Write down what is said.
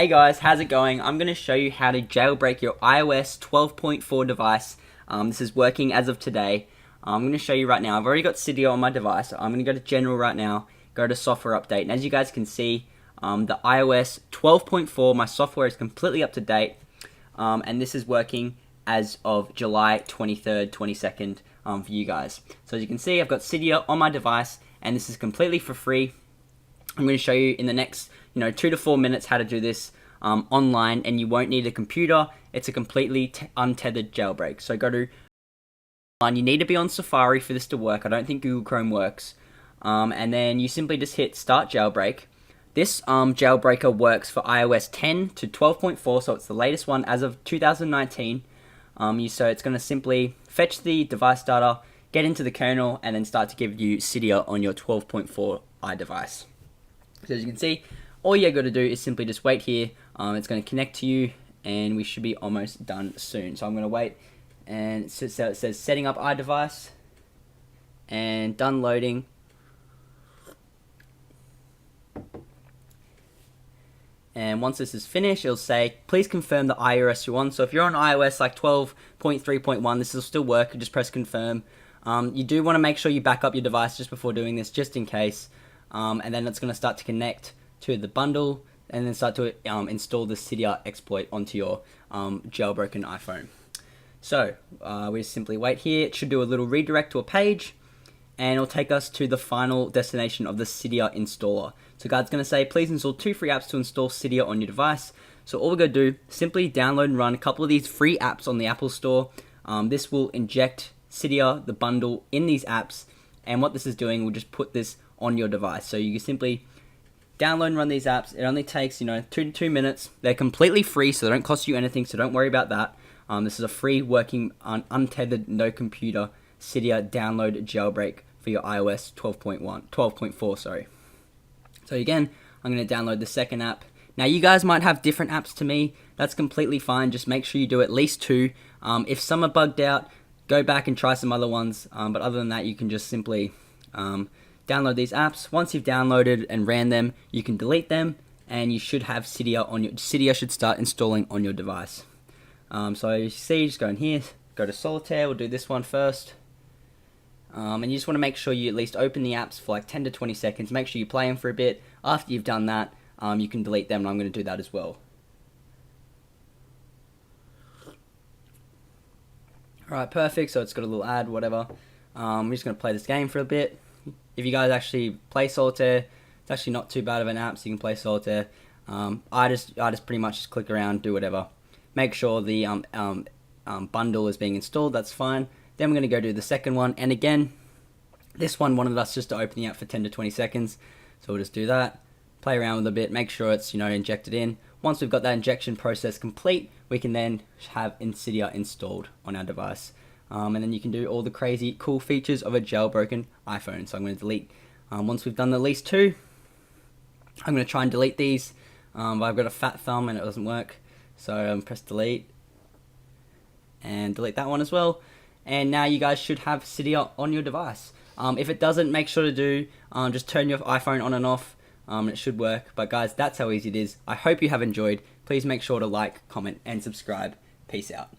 Hey guys, how's it going? I'm going to show you how to jailbreak your iOS 12.4 device. This is working as of today. I'm going to show you right now. I've already got Cydia on my device. I'm going to go to General right now, go to Software Update, and as you guys can see, the iOS 12.4, my software is completely up to date, and this is working as of July 23rd, 22nd for you guys. So as you can see, I've got Cydia on my device, and this is completely for free. I'm going to show you in the next 2 to 4 minutes how to do this online, and you won't need a computer. It's a completely untethered jailbreak. So go to you need to be on Safari for this to work. I don't think Google Chrome works. And then you simply just hit Start Jailbreak. This jailbreaker works for iOS 10 to 12.4, so it's the latest one as of 2019. So it's going to simply fetch the device data, get into the kernel, and then start to give you Cydia on your 12.4 iDevice. So as you can see, all you got to do is simply just wait here. It's going to connect to you, and we should be almost done soon. So I'm going to wait, and so it says setting up iDevice, and done loading. And once this is finished, it'll say, please confirm the iOS you're on. So if you're on iOS like 12.3.1, this will still work. You just press confirm. You do want to make sure you back up your device just before doing this, just in case. And then it's going to start to connect to the bundle, and then start to install the Cydia exploit onto your jailbroken iPhone. So we simply wait here. It should do a little redirect to a page, and it'll take us to the final destination of the Cydia installer. So guys, it's going to say, please install 2 free apps to install Cydia on your device. So all we're going to do, simply download and run a couple of these free apps on the Apple Store. This will inject Cydia, the bundle, in these apps, and what this is doing, we'll just put this on your device. So you can simply download and run these apps. It only takes 2 to 2 minutes. They're completely free, so they don't cost you anything, so don't worry about that. This is a free working untethered no computer Cydia download jailbreak for your iOS 12.4, sorry. So again, I'm going to download the second app. Now you guys might have different apps to me. That's completely fine. Just make sure you do at least 2. If some are bugged out, go back and try some other ones. But other than that, you can just simply download these apps. Once you've downloaded and ran them, you can delete them, and you should have Cydia on your Cydia should start installing on your device. So you see, just go in here, go to Solitaire. We'll do this one first. And you just want to make sure you at least open the apps for like 10 to 20 seconds. Make sure you play them for a bit. After you've done that, you can delete them, and I'm going to do that as well. Alright, perfect. So it's got a little ad, whatever. We're just going to play this game for a bit. If you guys actually play Solitaire, it's actually not too bad of an app, so you can play Solitaire. I just pretty much just click around, do whatever. Make sure the bundle is being installed, that's fine. Then we're going to go do the second one, and again, this one wanted us just to open the app for 10 to 20 seconds, so we'll just do that, play around with it a bit, make sure it's injected in. Once we've got that injection process complete, we can then have Cydia installed on our device. And then you can do all the crazy cool features of a jailbroken iPhone. So I'm going to delete, once we've done at least 2, I'm going to try and delete these, but I've got a fat thumb and it doesn't work. So press delete, and delete that one as well. And now you guys should have Cydia on your device. If it doesn't, make sure to do, just turn your iPhone on and off, and it should work. But guys, that's how easy it is. I hope you have enjoyed. Please make sure to like, comment, and subscribe. Peace out.